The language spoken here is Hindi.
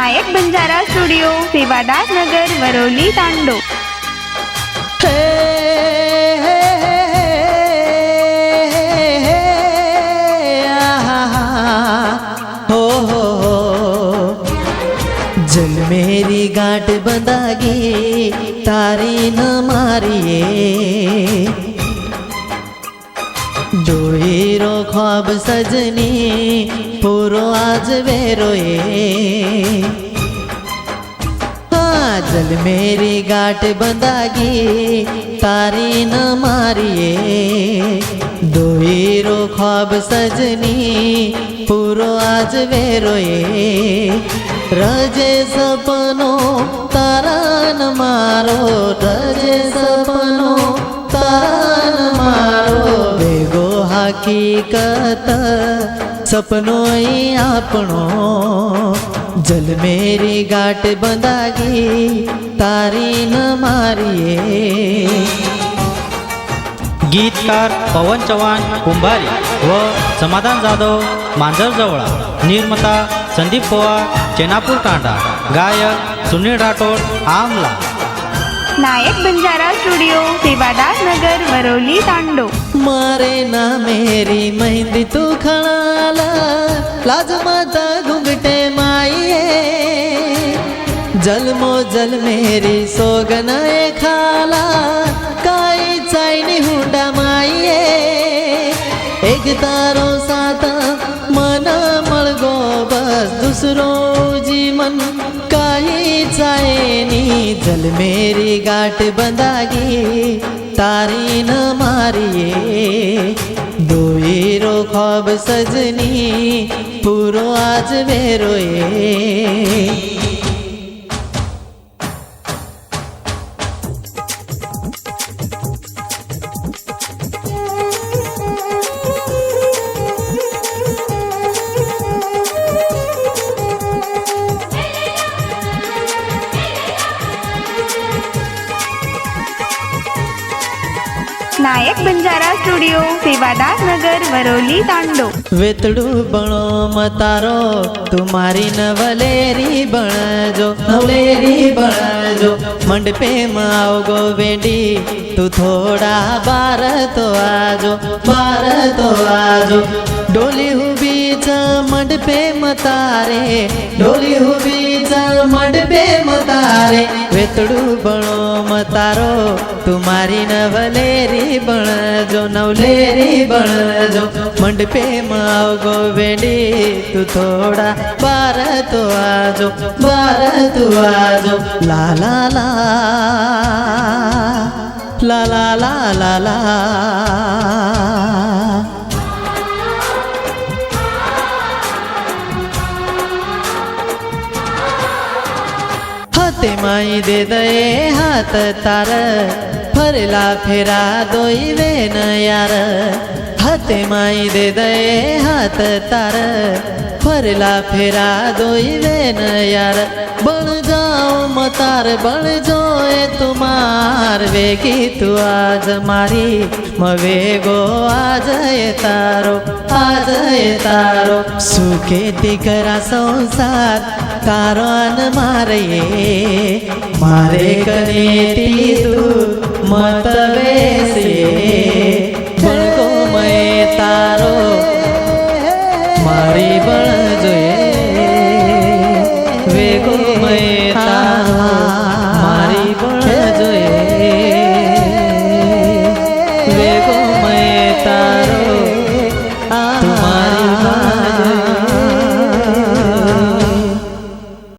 नायक बंजारा स्टूडियो सेवादार नगर वरोली तांडो। जल मेरी गांठ बंधागी तारी न मारिए, डोईरो ख्वाब सजनी पूरो आज वेरोए। हाँ, जल मेरी गांठ बंधागी तारी न मारिए, डोईरो ख्वाब सजनी पूरो आज वेरोए। रजे सपनो तारा न मारो, रजे सपनो तारा न मारो। भेगो हकीकत सपनो आपणो, जल मेरी गांठ बंधागी तारी न मारिए। गीतकार पवन चव्हाण कुंभारी व समाधान जाधव मांजरजवळा, निर्माता संदीप पवार चेनापूर तांडा, गायक सुनील राठोड आमला। नायक बंजारा स्टूडियो सेवादार नगर वरोली तांडो। मारे ना मेरी मेहंदी तू खणाला, लाज माता घुंघटे माइए। जलमो जल मेरी सोगनाए खाला, काई चाइनी हुंडा माइए। एक तारो साथ मन मळगो बस, दूसरो जीवन काई चायनी। जल मेरी गांठ बंधागी तारी न मारिए, दोईरो ख्वाब सजनी पूरो आज वेरोए। नायक बंजारा स्टूडियो सेवादार नगर वरोली तांडो। वेतड़ू बणो मतारो तुम्हारी नवलेरी बणजो, नवलेरी बणजो। मंडपे में आओगो वेंडी तू थोड़ा बार तो आजो, बार तो आजो। डोली हुबी च मंडपे मतारे, डोली हुबी च मंडपे मतारे। वेतड़ू बणो मतारो तुम्हारी नवलेरी बणजो, नवलेरी बणजो। मंडपे में आओगो वेंडी तू थोड़ा बार तो आजो, बार तो आजो। ला ला ला ला ला ला ला ला। हाथे माई दे दे हाथ तार, फरला फेरा दोई वे न यार। हाथे माई दे दे हाथ तार, फरला फेरा दोई वे न यार। बन जाओ मतार बन जोए तुम्हार, वेगी तू आज मारी मवेगो आज ये तारो, आज ये तारो। सुखे दिकरा संसार तारो अन मारे, मारे कनेती तू मत